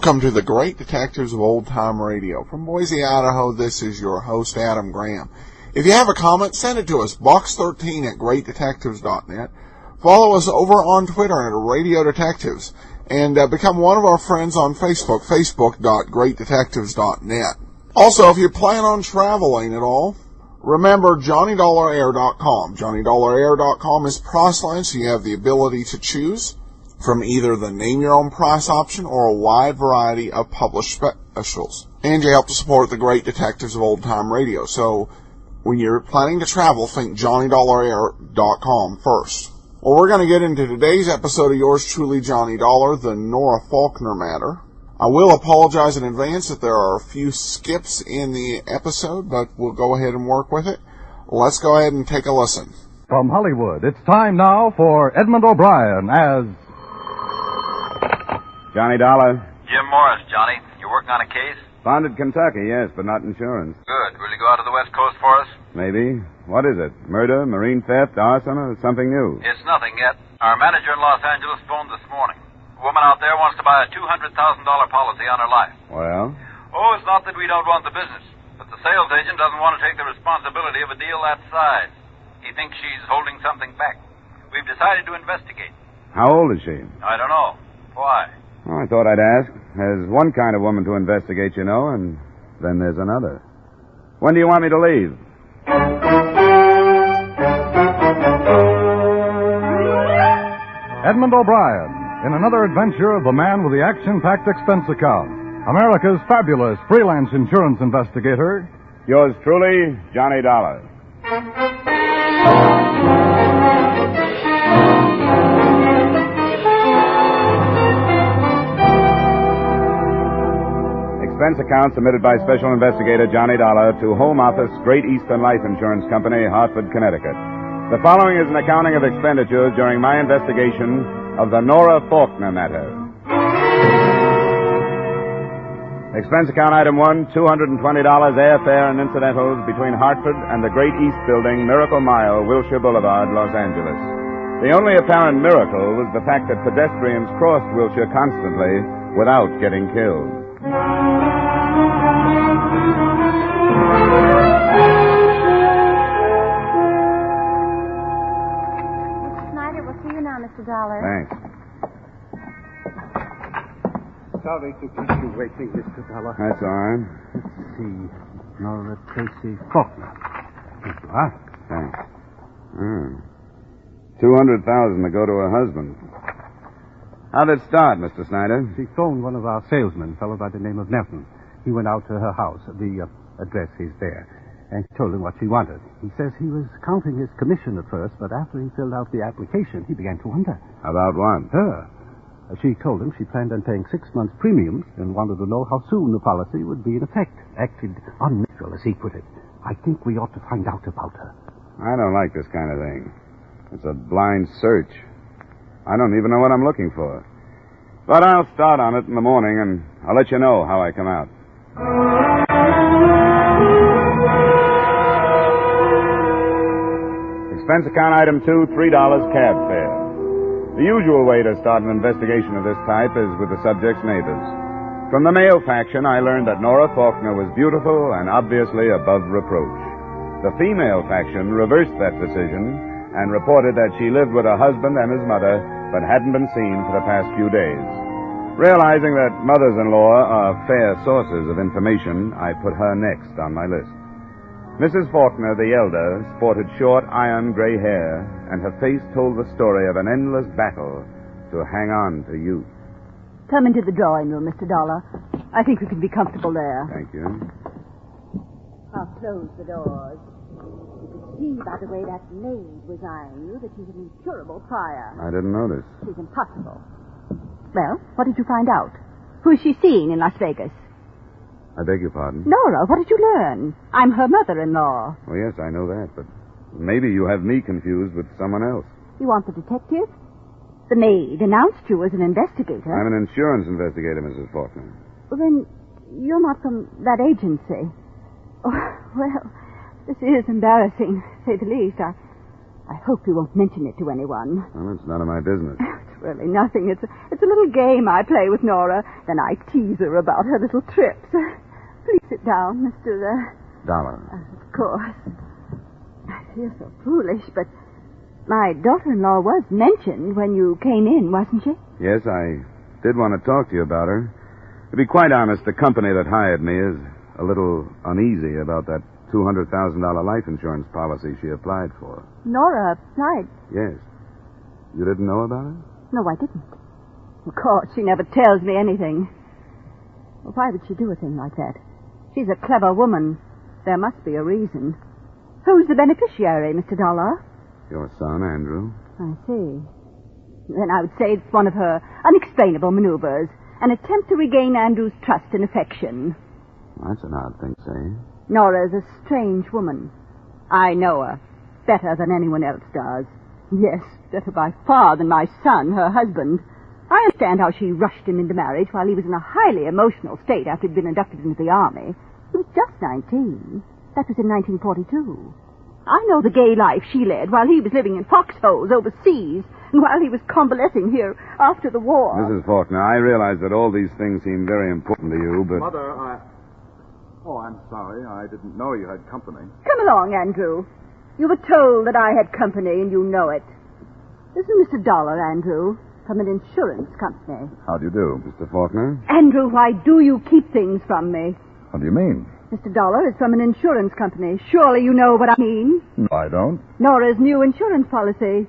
Welcome to the Great Detectives of Old Time Radio. From Boise, Idaho, this is your host, Adam Graham. If you have a comment, send it to us, box13@greatdetectives.net. Follow us over on Twitter at Radio Detectives, and become one of our friends on Facebook, facebook.greatdetectives.net. Also, if you plan on traveling at all, remember JohnnyDollarAir.com. JohnnyDollarAir.com is Priceline, so you have the ability to choose from either the name your own price option or a wide variety of published specials. And you help to support the Great Detectives of Old Time Radio. So when you're planning to travel, think JohnnyDollarAir.com first. Well, we're going to get into today's episode of yours truly, Johnny Dollar, the Nora Faulkner matter. I will apologize in advance that there are a few skips in the episode, but we'll go ahead and work with it. Let's go ahead and take a listen. From Hollywood, it's time now for Edmund O'Brien as... Johnny Dollar. Jim Morris, Johnny. You working on a case? Founded Kentucky, yes, but not insurance. Good. Will you go out to the West Coast for us? Maybe. What is it? Murder, marine theft, arson, or something new? It's nothing yet. Our manager in Los Angeles phoned this morning. A woman out there wants to buy a $200,000 policy on her life. Well? Oh, it's not that we don't want the business, but the sales agent doesn't want to take the responsibility of a deal that size. He thinks she's holding something back. We've decided to investigate. How old is she? I don't know. Why? Oh, I thought I'd ask. There's one kind of woman to investigate, you know, and then there's another. When do you want me to leave? Edmund O'Brien, in another adventure of the man with the action-packed expense account. America's fabulous freelance insurance investigator. Yours truly, Johnny Dollar. Expense account submitted by Special Investigator Johnny Dollar to Home Office, Great Eastern Life Insurance Company, Hartford, Connecticut. The following is an accounting of expenditures during my investigation of the Nora Faulkner matter. Expense account item 1, $220 airfare and incidentals between Hartford and the Great East Building, Miracle Mile, Wilshire Boulevard, Los Angeles. The only apparent miracle was the fact that pedestrians crossed Wilshire constantly without getting killed. Mr. Snyder, we'll see you now, Mr. Dollar. Thanks. Sorry to keep you waiting, Mr. Dollar. That's all right. Let's see. Nora Tracy Faulkner. Here you are. Thanks. 200,000 to go to her husband. How'd it start, Mr. Snyder? She phoned one of our salesmen, a fellow by the name of Nelson. He went out to her house. The address is there. And told him what she wanted. He says he was counting his commission at first, but after he filled out the application, he began to wonder. About what? Her. She told him she planned on paying 6 months' premiums and wanted to know how soon the policy would be in effect. Acted unnatural, as he put it. I think we ought to find out about her. I don't like this kind of thing. It's a blind search. I don't even know what I'm looking for. But I'll start on it in the morning, and I'll let you know how I come out. Expense account item 2, $3 cab fare. The usual way to start an investigation of this type is with the subject's neighbors. From the male faction, I learned that Nora Faulkner was beautiful and obviously above reproach. The female faction reversed that decision and reported that she lived with her husband and his mother, but hadn't been seen for the past few days. Realizing that mothers-in-law are fair sources of information, I put her next on my list. Mrs. Faulkner, the elder, sported short, iron gray hair, and her face told the story of an endless battle to hang on to youth. Come into the drawing room, Mr. Dollar. I think we can be comfortable there. Thank you. I'll close the doors. You could see by the way that maid was eyeing you that she's an incurable pariah. I didn't notice. She's impossible. Well, what did you find out? Who is she seeing in Las Vegas? I beg your pardon? Nora, what did you learn? I'm her mother-in-law. Oh, yes, I know that, but maybe you have me confused with someone else. You want the detective? The maid announced you as an investigator. I'm an insurance investigator, Mrs. Faulkner. Well, then, you're not from that agency. Oh, well, this is embarrassing, to say the least. I hope you won't mention it to anyone. Well, it's none of my business. really nothing. It's a little game I play with Nora. Then I tease her about her little trips. Please sit down, Mr. Dollar. Of course. I feel so foolish, but my daughter-in-law was mentioned when you came in, wasn't she? Yes, I did want to talk to you about her. To be quite honest, the company that hired me is a little uneasy about that $200,000 life insurance policy she applied for. Nora applied? Yes. You didn't know about it? No, I didn't. Of course, she never tells me anything. Well, why would she do a thing like that? She's a clever woman. There must be a reason. Who's the beneficiary, Mr. Dollar? Your son, Andrew. I see. Then I would say it's one of her unexplainable maneuvers. An attempt to regain Andrew's trust and affection. That's an odd thing to say. Nora's a strange woman. I know her better than anyone else does. Yes, better by far than my son, her husband. I understand how she rushed him into marriage while he was in a highly emotional state after he'd been inducted into the army. He was just 19. That was in 1942. I know the gay life she led while he was living in foxholes overseas and while he was convalescing here after the war. Mrs. Faulkner, I realize that all these things seem very important to you, but... Mother, Oh, I'm sorry. I didn't know you had company. Come along, Andrew. You were told that I had company, and you know it. This is Mr. Dollar, Andrew, from an insurance company. How do you do, Mr. Faulkner? Andrew, why do you keep things from me? What do you mean? Mr. Dollar is from an insurance company. Surely you know what I mean. No, I don't. Nora's new insurance policy.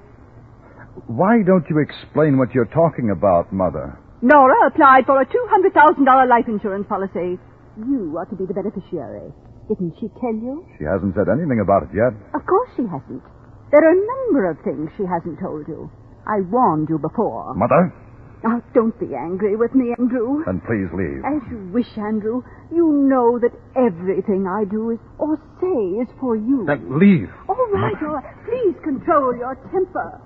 Why don't you explain what you're talking about, Mother? Nora applied for a $200,000 life insurance policy. You are to be the beneficiary. Didn't she tell you? She hasn't said anything about it yet. Of course she hasn't. There are a number of things she hasn't told you. I warned you before. Mother? Now, don't be angry with me, Andrew. Then please leave. As you wish, Andrew. You know that everything I do is or say is for you. Then leave. All right, all right. Please control your temper.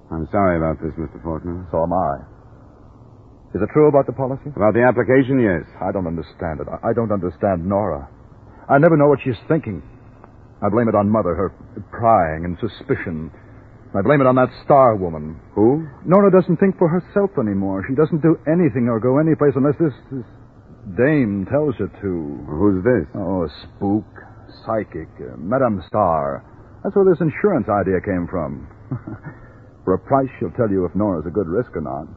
I'm sorry about this, Mr. Faulkner. So am I. Is it true about the policy? About the application, yes. I don't understand it. I don't understand Nora. I never know what she's thinking. I blame it on Mother, her prying and suspicion. I blame it on that star woman. Who? Nora doesn't think for herself anymore. She doesn't do anything or go anyplace unless this dame tells her to. Who's this? Oh, a spook, psychic, Madame Star. That's where this insurance idea came from. For a price, she'll tell you if Nora's a good risk or not.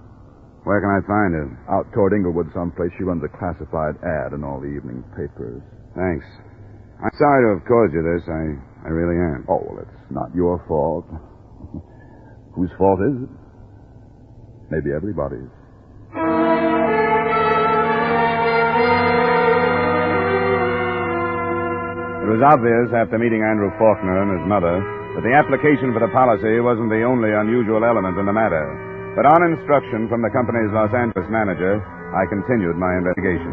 Where can I find her? Out toward Inglewood someplace. She runs a classified ad in all the evening papers. Thanks. I'm sorry to have caused you this. I really am. Oh, well, it's not your fault. Whose fault is it? Maybe everybody's. It was obvious after meeting Andrew Faulkner and his mother that the application for the policy wasn't the only unusual element in the matter. But on instruction from the company's Los Angeles manager, I continued my investigation.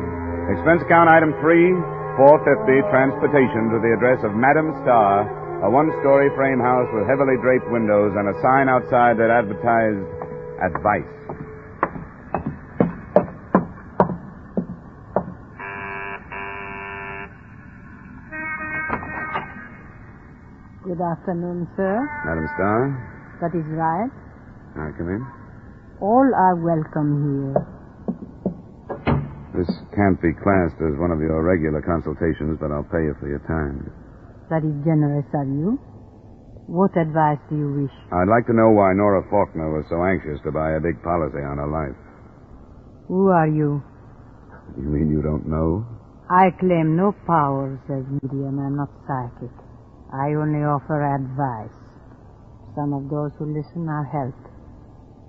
Expense account item 3, $450, transportation to the address of Madame Star, a one-story frame house with heavily draped windows and a sign outside that advertised advice. Good afternoon, sir. Madame Star? That is right. May I come in? All are welcome here. This can't be classed as one of your regular consultations, but I'll pay you for your time. That is generous of you. What advice do you wish? I'd like to know why Nora Faulkner was so anxious to buy a big policy on her life. Who are you? You mean you don't know? I claim no powers as medium. I'm not psychic. I only offer advice. Some of those who listen are helped.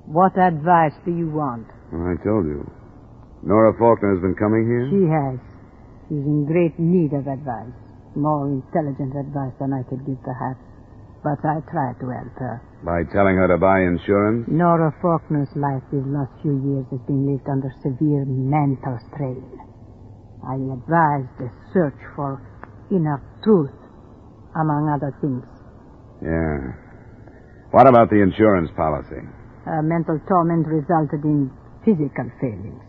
What advice do you want? Well, I told you. Nora Faulkner has been coming here? She has. She's in great need of advice. More intelligent advice than I could give, perhaps. But I try to help her. By telling her to buy insurance? Nora Faulkner's life these last few years has been lived under severe mental strain. I advise the search for inner truth, among other things. Yeah. What about the insurance policy? Her mental torment resulted in physical failings.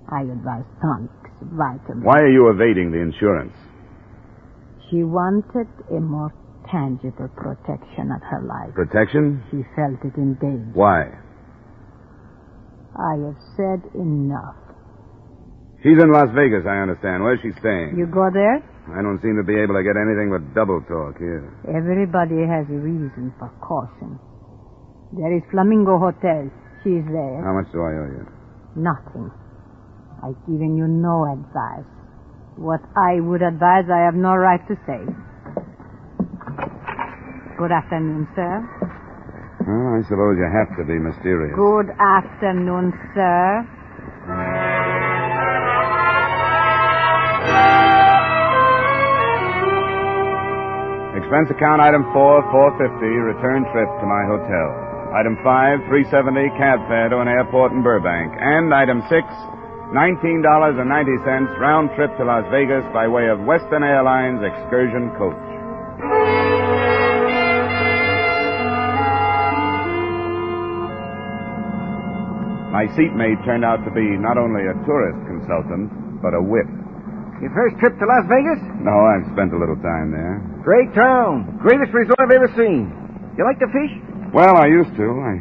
I advise tonics, vitamins. Why are you evading the insurance? She wanted a more tangible protection of her life. Protection? She felt it in danger. Why? I have said enough. She's in Las Vegas, I understand. Where's she staying? You go there? I don't seem to be able to get anything but double talk here. Everybody has a reason for caution. There is Flamingo Hotel. She's there. How much do I owe you? Nothing. I've given you no advice. What I would advise, I have no right to say. Good afternoon, sir. Well, I suppose you have to be mysterious. Good afternoon, sir. Expense account item 4, $450, return trip to my hotel. Item 5, $370, cab fare to an airport in Burbank. And item 6, $19.90, round trip to Las Vegas by way of Western Airlines excursion coach. My seatmate turned out to be not only a tourist consultant, but a wit. Your first trip to Las Vegas? No, I've spent a little time there. Great town. Greatest resort I've ever seen. You like to fish? Well, I used to. I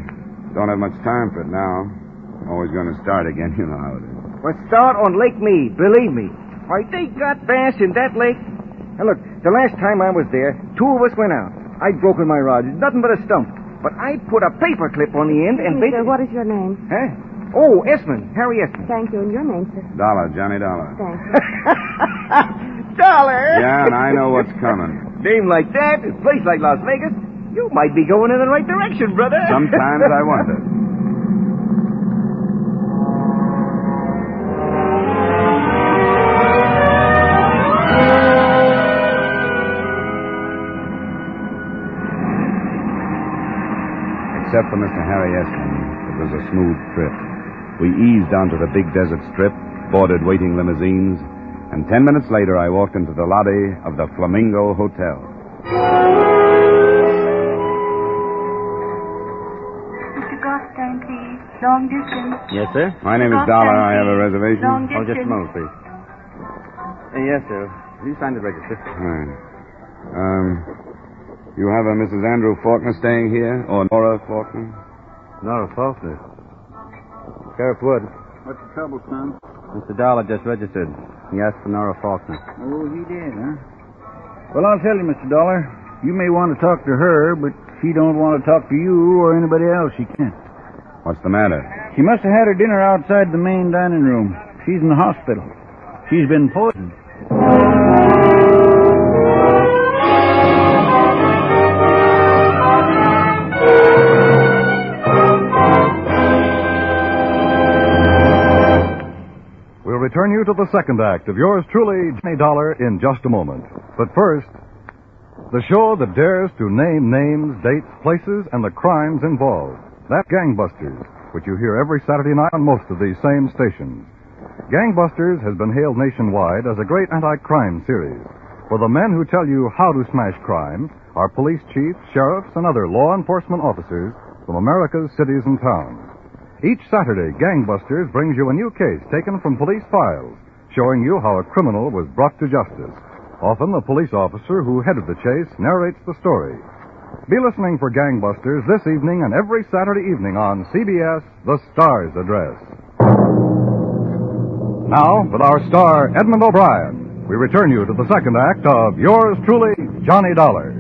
don't have much time for it now. I'm always going to start again, you know how it is. Well, start on Lake Mead, believe me. Why, they got bass in that lake. Now, look, the last time I was there, 2 of us went out. I'd broken my rod. It's nothing but a stump. But I put a paper clip on the end and... Sir, what is your name? Huh? Oh, Esmond. Harry Esmond. Thank you. And your name, sir? Dollar, Johnny Dollar. Thanks. Dollar! Yeah, and I know what's coming. Name like that, a place like Las Vegas, you might be going in the right direction, brother. Sometimes I wonder. Except for Mr. Harry Esmond, it was a smooth trip. We eased onto the big desert strip, boarded waiting limousines, and 10 minutes later I walked into the lobby of the Flamingo Hotel. Mr. Gothstein, please. Long distance. Yes, sir? My name is Dollar. I have a reservation. Long Oh, just a distance. moment, please. Yes, sir. You signed the register. Right. You have a Mrs. Andrew Faulkner staying here? Or Nora Faulkner? Nora Faulkner. Sheriff Wood. What's the trouble, son? Mr. Dollar just registered. He asked for Nora Faulkner. Oh, he did, huh? Well, I'll tell you, Mr. Dollar. You may want to talk to her, but she don't want to talk to you or anybody else. She can't. What's the matter? She must have had her dinner outside the main dining room. She's in the hospital. She's been poisoned. We'll return you to the second act of yours truly, Johnny Dollar, in just a moment. But first, the show that dares to name names, dates, places, and the crimes involved. That's Gangbusters, which you hear every Saturday night on most of these same stations. Gangbusters has been hailed nationwide as a great anti-crime series, for the men who tell you how to smash crime are police chiefs, sheriffs, and other law enforcement officers from America's cities and towns. Each Saturday, Gangbusters brings you a new case taken from police files, showing you how a criminal was brought to justice. Often the police officer who headed the chase narrates the story. Be listening for Gangbusters this evening and every Saturday evening on CBS, The Star's Address. Now, with our star, Edmund O'Brien, we return you to the second act of yours truly, Johnny Dollar.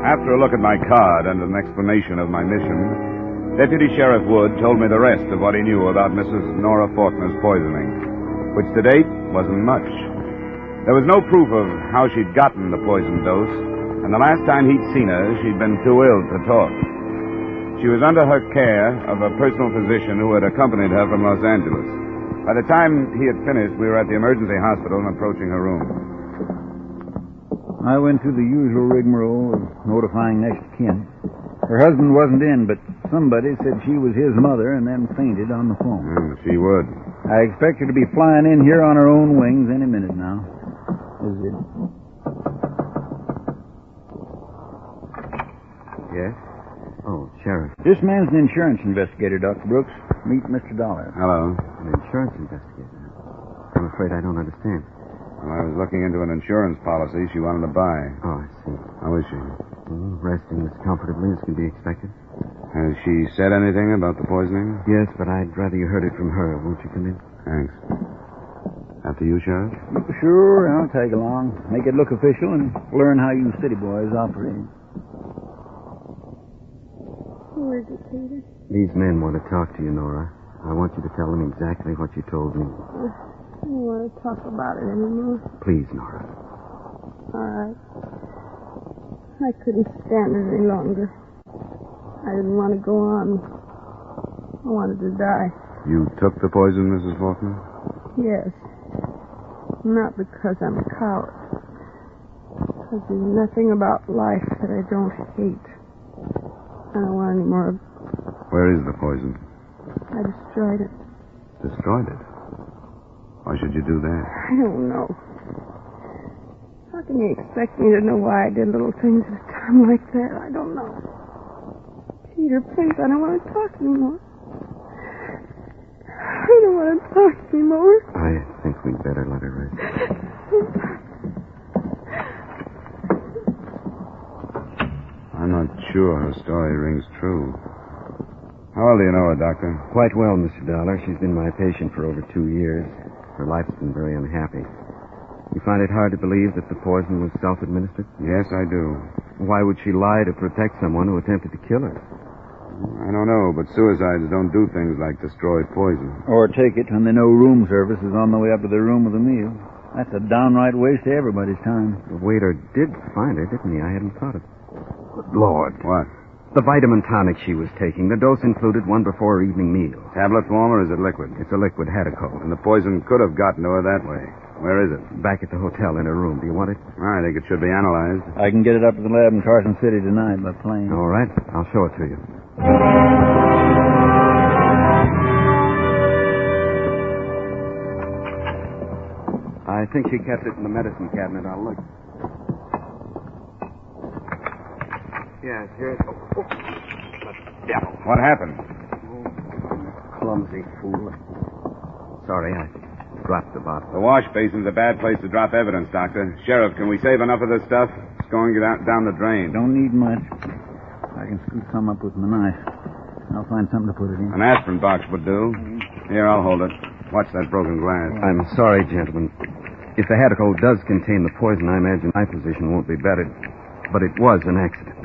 After a look at my card and an explanation of my mission, Deputy Sheriff Wood told me the rest of what he knew about Mrs. Nora Faulkner's poisoning, which to date wasn't much. There was no proof of how she'd gotten the poison dose, and the last time he'd seen her, she'd been too ill to talk. She was under her care of a personal physician who had accompanied her from Los Angeles. By the time he had finished, we were at the emergency hospital and approaching her room. I went through the usual rigmarole of notifying next of kin. Her husband wasn't in, but somebody said she was his mother and then fainted on the phone. She would. I expect her to be flying in here on her own wings any minute now. Is it? Yes? Oh, Sheriff. This man's an insurance investigator, Dr. Brooks. Meet Mr. Dollar. Hello. An insurance investigator. I'm afraid I don't understand. Well, I was looking into an insurance policy she wanted to buy. Oh, I see. How is she? Resting as comfortably as can be expected. Has she said anything about the poisoning? Yes, but I'd rather you heard it from her. Won't you come in? Thanks. After you, Sheriff? Sure, I'll tag along. Make it look official and learn how you city boys operate. Who is it, Peter? These men want to talk to you, Nora. I want you to tell them exactly what you told me. I don't want to talk about it anymore. Please, Nora. All right. I couldn't stand it any longer. I didn't want to go on. I wanted to die. You took the poison, Mrs. Faulkner? Yes. Not because I'm a coward. Because there's nothing about life that I don't hate. I don't want any more of it. Where is the poison? I destroyed it. Destroyed it? Why should you do that? I don't know. How can you expect me to know why I did little things at a time like that? I don't know. Peter, please, I don't want to talk anymore. I don't want to talk anymore. I think we'd better let her rest. I'm not sure her story rings true. How well do you know her, Doctor? Quite well, Mr. Dollar. She's been my patient for over 2 years. Her life's been very unhappy. You find it hard to believe that the poison was self-administered? Yes, I do. Why would she lie to protect someone who attempted to kill her? I don't know, but suicides don't do things like destroy poison. Or take it when they know room service is on the way up to their room with a meal. That's a downright waste of everybody's time. The waiter did find her, didn't he? I hadn't thought of it. Good Lord. What? The vitamin tonic she was taking. The dose included one before her evening meal. Tablet form, or is it liquid? It's a liquid Hadico. And the poison could have gotten to her that way. Where is it? Back at the hotel in her room. Do you want it? I think it should be analyzed. I can get it up to the lab in Carson City tonight by plane. All right. I'll show it to you. I think she kept it in the medicine cabinet. I'll look. Yes, here it is. Oh. Devil. What happened? Clumsy fool. Sorry, I dropped the bottle. The wash basin's a bad place to drop evidence, Doctor. Sheriff, can we save enough of this stuff? It's going down the drain. Don't need much. I can scoop some up with my knife. I'll find something to put it in. An aspirin box would do. Here, I'll hold it. Watch that broken glass. I'm sorry, gentlemen. If the Hadico does contain the poison, I imagine my position won't be better. But it was an accident.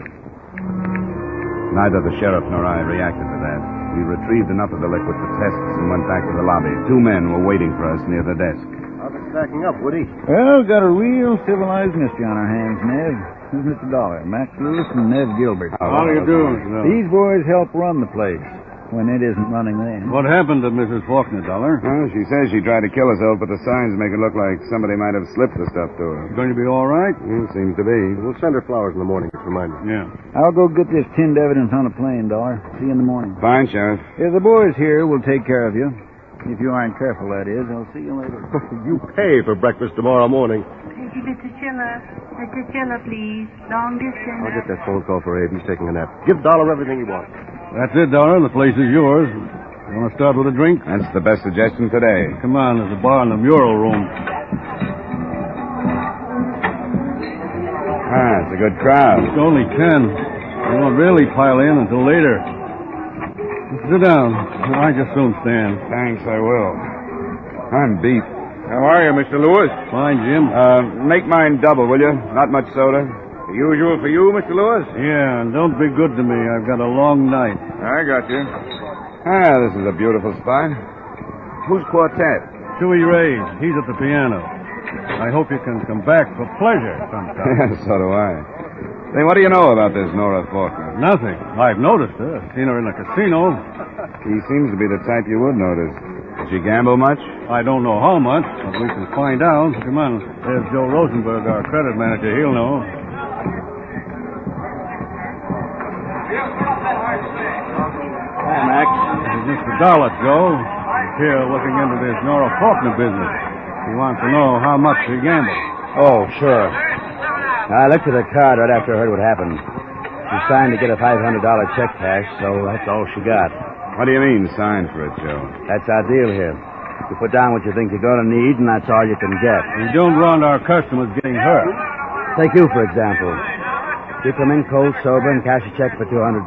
Neither the sheriff nor I reacted to that. We retrieved enough of the liquid for tests and went back to the lobby. 2 men were waiting for us near the desk. How's it stacking up, Woody? Well, got a real civilized mystery on our hands, Nev. This is Mr. Dollar, Max Lewis, and Nev Gilbert. How do you do? These boys help run the place when it isn't running them. What happened to Mrs. Faulkner, Dollar? Well, she says she tried to kill herself, but the signs make it look like somebody might have slipped the stuff to her. Going to be all right? Seems to be. We'll send her flowers in the morning, just remind me. Yeah. I'll go get this tinned evidence on a plane, Dollar. See you in the morning. Fine, Sheriff. If the boys here will take care of you. If you aren't careful, that is. I'll see you later. You pay for breakfast tomorrow morning. Thank you, Mr. Chiller. Mr. Chiller, please. Long distance. I'll get that phone call for Abe. He's taking a nap. Give Dollar everything he wants. That's it, Dollar. The place is yours. You want to start with a drink? That's the best suggestion today. Come on, there's a bar in the mural room. It's a good crowd. It's only 10. They won't really pile in until later. Sit down. I just soon stand. Thanks, I will. I'm beat. How are you, Mr. Lewis? Fine, Jim. Make mine double, will you? Not much soda. The usual for you, Mr. Lewis? Yeah, and don't be good to me. I've got a long night. I got you. This is a beautiful spot. Who's quartet? Chewy Ray's. He's at the piano. I hope you can come back for pleasure sometime. Yeah, so do I. Say, what do you know about this Nora Faulkner? Nothing. I've noticed her. Seen her in the casino. She seems to be the type you would notice. Does she gamble much? I don't know how much, but we can find out. Come on. There's Joe Rosenberg, our credit manager. He'll know. Hi, Max. This is Mr. Dollar, Joe. He's here looking into this Nora Faulkner business. He wants to know how much she gambled. Oh, sure. I looked at her card right after I heard what happened. She signed to get a $500 check cashed, so that's all she got. What do you mean, signed for it, Joe? That's our deal here. You put down what you think you're going to need, and that's all you can get. You don't want our customers getting hurt. Take you, for example. You come in cold, sober, and cash a check for $200.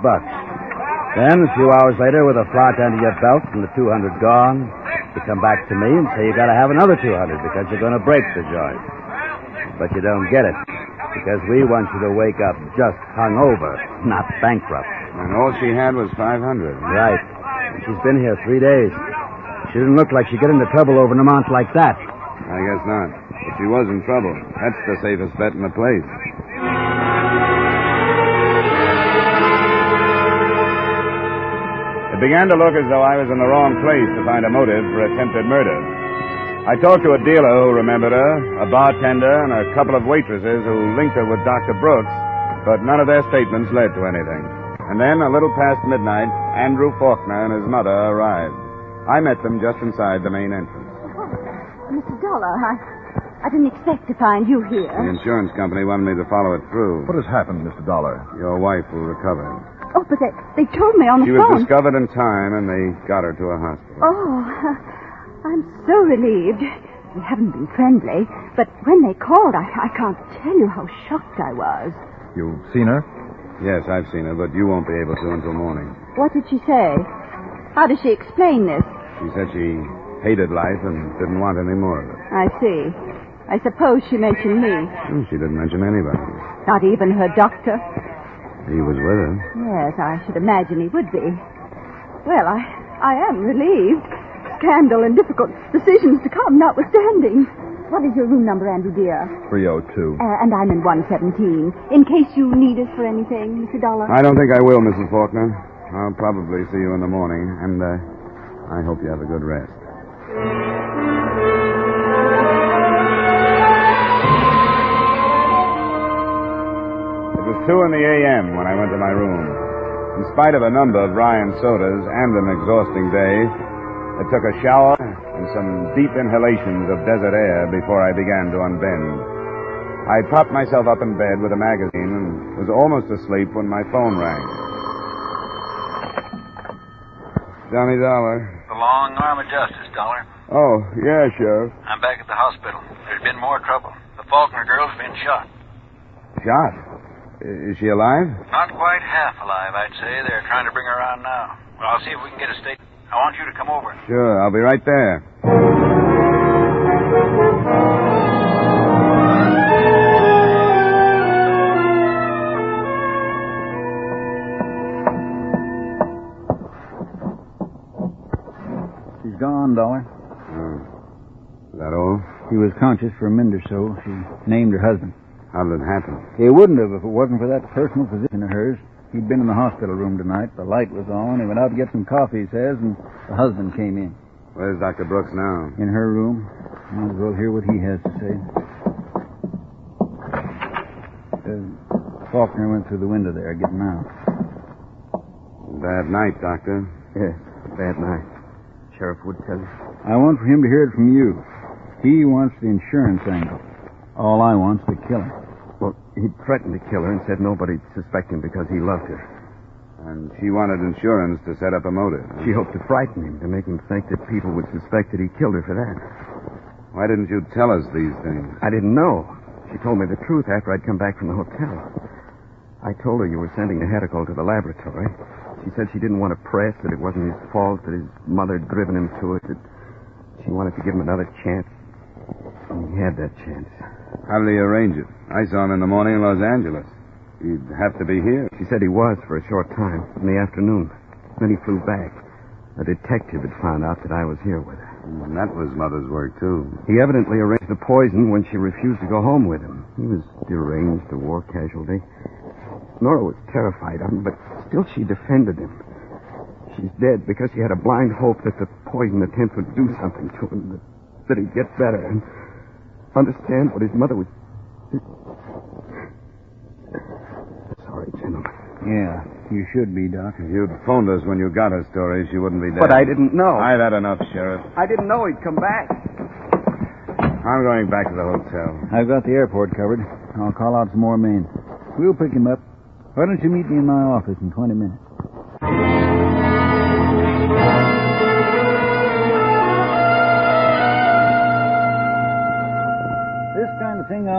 Then, a few hours later, with a flat under your belt and the $200 gone, you come back to me and say you got to have another $200 because you're going to break the joint. But you don't get it because we want you to wake up just hungover, not bankrupt. And all she had was $500. Right. And she's been here 3 days. She didn't look like she'd get into trouble over an amount like that. I guess not. If she was in trouble, that's the safest bet in the place. It began to look as though I was in the wrong place to find a motive for attempted murder. I talked to a dealer who remembered her, a bartender, and a couple of waitresses who linked her with Dr. Brooks, but none of their statements led to anything. And then, a little past midnight, Andrew Faulkner and his mother arrived. I met them just inside the main entrance. Oh, Mr. Dollar, I didn't expect to find you here. The insurance company wanted me to follow it through. What has happened, Mr. Dollar? Your wife will recover. Oh, but they told me on the She phone. was discovered in time, and they got her to a hospital. Oh, I'm so relieved. We haven't been friendly, but when they called, I can't tell you how shocked I was. You've seen her? Yes, I've seen her, but you won't be able to until morning. What did she say? How does she explain this? She said she hated life and didn't want any more of it. I see. I suppose she mentioned me. She didn't mention anybody. Not even her doctor? He was with her. Yes, I should imagine he would be. Well, I am relieved. Scandal and difficult decisions to come notwithstanding. What is your room number, Andrew, dear? 302. And I'm in 117. In case you need us for anything, Mr. Dollar. I don't think I will, Mrs. Faulkner. I'll probably see you in the morning, and I hope you have a good rest. It was 2 a.m. when I went to my room. In spite of a number of Ryan sodas and an exhausting day, I took a shower and some deep inhalations of desert air before I began to unbend. I propped myself up in bed with a magazine and was almost asleep when my phone rang. Johnny Dollar. The long arm of justice, Dollar. Oh, yeah, Sheriff. I'm back at the hospital. There's been more trouble. The Faulkner girl's been shot. Shot? Is she alive? Not quite half alive, I'd say. They're trying to bring her around now. Well, I'll see if we can get a statement. I want you to come over. Sure, I'll be right there. She's gone, Dollar. Is that all? She was conscious for a minute or so. She named her husband. How did it happen? He wouldn't have if it wasn't for that personal physician of hers. He'd been in the hospital room tonight. The light was on. He went out to get some coffee, he says, and the husband came in. Where's Dr. Brooks now? In her room. Might as well hear what he has to say. Faulkner went through the window there, getting out. Bad night, Doctor. Yes, bad night. Sheriff would tell you. I want for him to hear it from you. He wants the insurance angle. All I want's to kill him. Well, he threatened to kill her and said nobody'd suspect him because he loved her. And she wanted insurance to set up a motive. She hoped to frighten him, to make him think that people would suspect that he killed her for that. Why didn't you tell us these things? I didn't know. She told me the truth after I'd come back from the hotel. I told her you were sending the hedicle to the laboratory. She said she didn't want to press, that it wasn't his fault, that his mother had driven him to it, that she wanted to give him another chance. And he had that chance. How did he arrange it? I saw him in the morning in Los Angeles. He'd have to be here. She said he was for a short time, in the afternoon. Then he flew back. A detective had found out that I was here with her. And that was Mother's work, too. He evidently arranged the poison when she refused to go home with him. He was deranged, a war casualty. Nora was terrified of him, but still she defended him. She's dead because she had a blind hope that the poison attempt would do something to him, that he'd get better and understand what his mother was... Sorry, gentlemen. Yeah, you should be, Doc. If you'd phoned us when you got her story, she wouldn't be dead. But I didn't know. I've had enough, Sheriff. I didn't know he'd come back. I'm going back to the hotel. I've got the airport covered. I'll call out some more men. We'll pick him up. Why don't you meet me in my office in 20 minutes?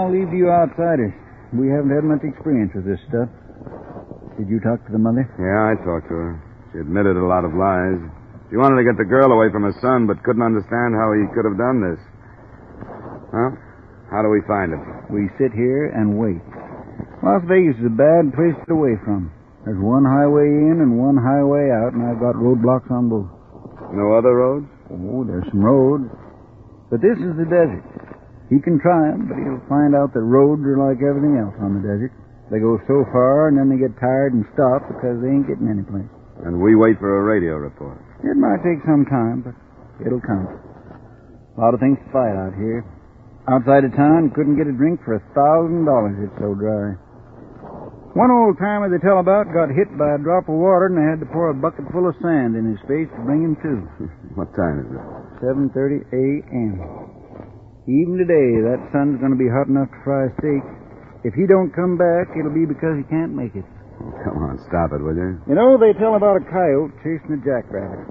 I'll leave to you outsiders. We haven't had much experience with this stuff. Did you talk to the mother? Yeah, I talked to her. She admitted a lot of lies. She wanted to get the girl away from her son, but couldn't understand how he could have done this. Well, how do we find him? We sit here and wait. Las Vegas is a bad place to get away from. There's one highway in and one highway out, and I've got roadblocks on both. No other roads? Oh, there's some roads. But this is the desert. He can try 'em, but he'll find out that roads are like everything else on the desert. They go so far, and then they get tired and stop because they ain't getting any place. And we wait for a radio report. It might take some time, but it'll come. A lot of things to fight out here. Outside of town, couldn't get a drink for $1,000. It's so dry. One old timer they tell about got hit by a drop of water, and they had to pour a bucket full of sand in his face to bring him to. What time is it? 7:30 a.m. Even today, that sun's going to be hot enough to fry a steak. If he don't come back, it'll be because he can't make it. Oh, come on, stop it, will you? You know, they tell about a coyote chasing a jackrabbit.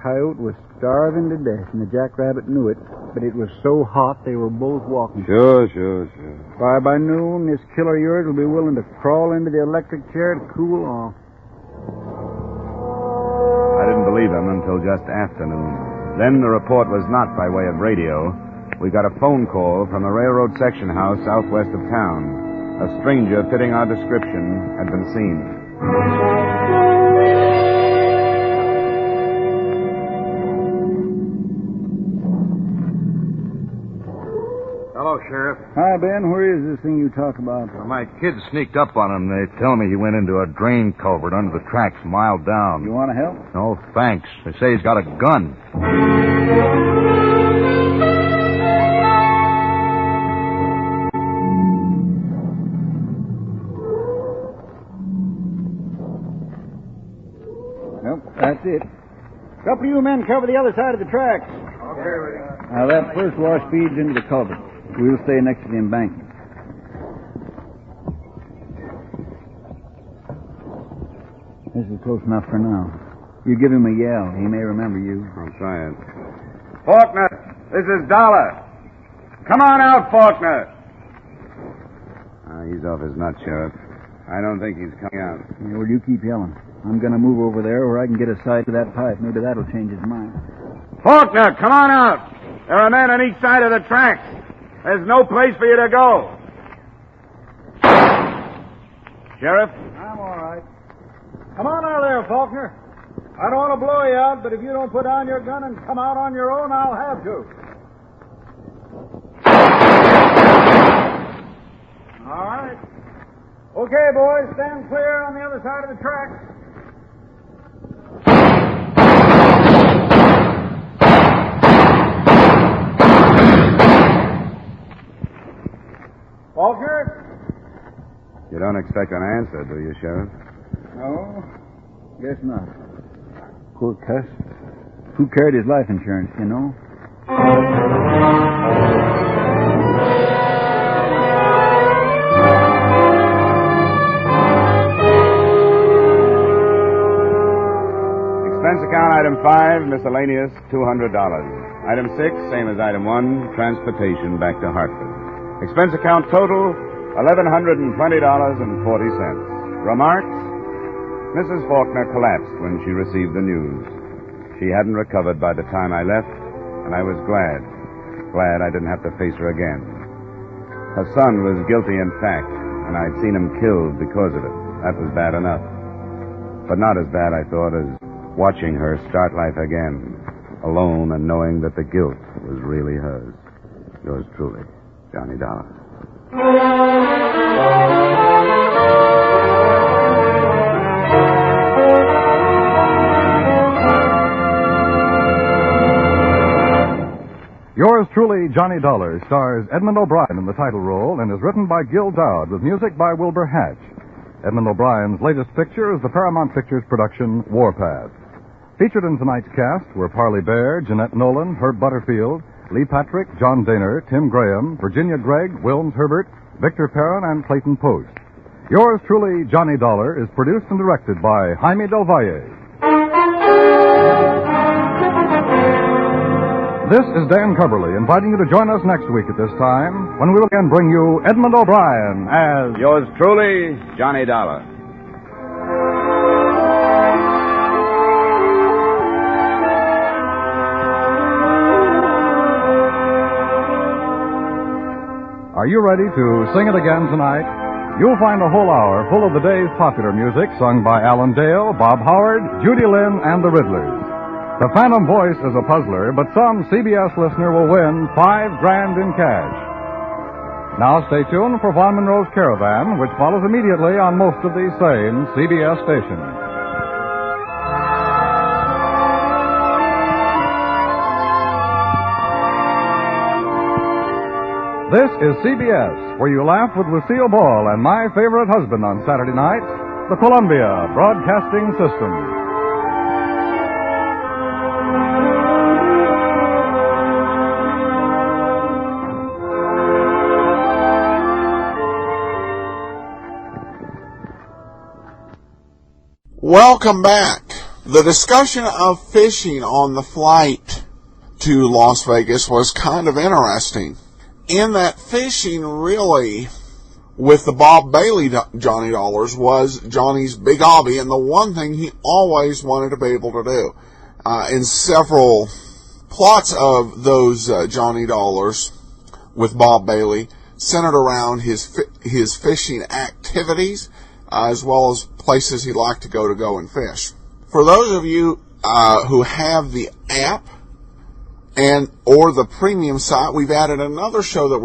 Coyote was starving to death, and the jackrabbit knew it, but it was so hot they were both walking. Sure. By noon, this killer of yours will be willing to crawl into the electric chair to cool off. I didn't believe him until just afternoon. Then the report was not by way of radio. We got a phone call from the railroad section house southwest of town. A stranger fitting our description had been seen. Hello, Sheriff. Hi, Ben. Where is this thing you talk about? Well, my kids sneaked up on him. They tell me he went into a drain culvert under the tracks a mile down. You want to help? No, thanks. They say he's got a gun. Nope, that's it. A couple of you men cover the other side of the tracks. Okay. Now, that first wash feeds into the culvert. We'll stay next to the embankment. This is close enough for now. You give him a yell. He may remember you. I'll try it. Faulkner, this is Dollar. Come on out, Faulkner. He's off his nut, Sheriff. I don't think he's coming out. Yeah, well, you keep yelling. I'm going to move over there where I can get a sight to that pipe. Maybe that'll change his mind. Faulkner, come on out. There are men on each side of the tracks. There's no place for you to go. Sheriff? I'm all right. Come on out there, Faulkner. I don't want to blow you out, but if you don't put down your gun and come out on your own, I'll have to. All right. Okay, boys, stand clear on the other side of the tracks. Faulkner? You don't expect an answer, do you, Sheriff? No, guess not. Poor cuss. Who carried his life insurance, you know? Expense account item 5, miscellaneous, $200. Item 6, same as item 1, transportation back to Hartford. Expense account total, $1,120.40. Remarks? Mrs. Faulkner collapsed when she received the news. She hadn't recovered by the time I left, and I was glad I didn't have to face her again. Her son was guilty in fact, and I'd seen him killed because of it. That was bad enough. But not as bad, I thought, as watching her start life again, alone and knowing that the guilt was really hers. Yours truly, Johnny Dollar. Yours truly, Johnny Dollar, stars Edmund O'Brien in the title role and is written by Gil Dowd with music by Wilbur Hatch. Edmund O'Brien's latest picture is the Paramount Pictures production Warpath. Featured in tonight's cast were Parley Bear, Jeanette Nolan, Herb Butterfield, Lee Patrick, John Daner, Tim Graham, Virginia Gregg, Wilms Herbert, Victor Perrin, and Clayton Post. Yours truly, Johnny Dollar, is produced and directed by Jaime Del Valle. This is Dan Cubberly inviting you to join us next week at this time when we will again bring you Edmund O'Brien as Yours truly, Johnny Dollar. Are you ready to sing it again tonight? You'll find a whole hour full of the day's popular music sung by Alan Dale, Bob Howard, Judy Lynn, and the Riddlers. The Phantom Voice is a puzzler, but some CBS listener will win $5,000 in cash. Now stay tuned for Von Monroe's Caravan, which follows immediately on most of these same CBS stations. This is CBS, where you laugh with Lucille Ball and my favorite husband on Saturday nights, the Columbia Broadcasting System. Welcome back. The discussion of fishing on the flight to Las Vegas was kind of interesting, in that fishing really, with the Bob Bailey Johnny Dollars, was Johnny's big hobby and the one thing he always wanted to be able to do. In several plots of those Johnny Dollars with Bob Bailey centered around his fishing activities, as well as places he liked to go and fish. For those of you who have the app or the premium site, we've added another show that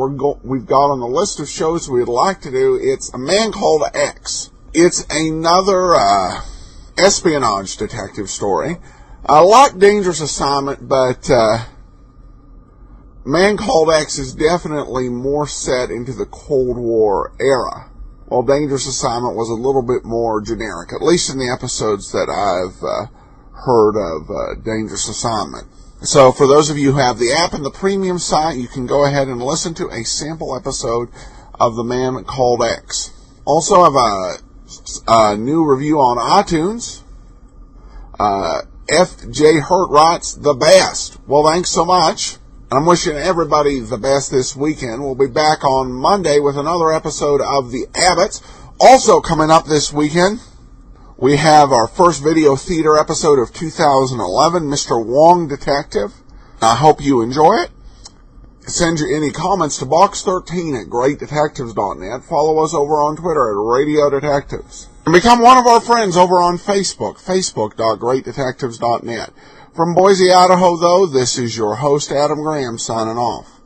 we've got on the list of shows we'd like to do. It's A Man Called X. It's another espionage detective story. Like Dangerous Assignment, but Man Called X is definitely more set into the Cold War era, while Dangerous Assignment was a little bit more generic, at least in the episodes that I've heard of Dangerous Assignment. So for those of you who have the app and the premium site, you can go ahead and listen to a sample episode of The Man Called X. Also have a new review on iTunes. F.J. Hurt writes, the best. Well, thanks so much. I'm wishing everybody the best this weekend. We'll be back on Monday with another episode of The Abbotts. Also coming up this weekend, we have our first video theater episode of 2011, Mr. Wong Detective. I hope you enjoy it. Send your any comments to box13@greatdetectives.net. Follow us over on Twitter at Radio Detectives. And become one of our friends over on Facebook, facebook.greatdetectives.net. From Boise, Idaho, though, this is your host, Adam Graham, signing off.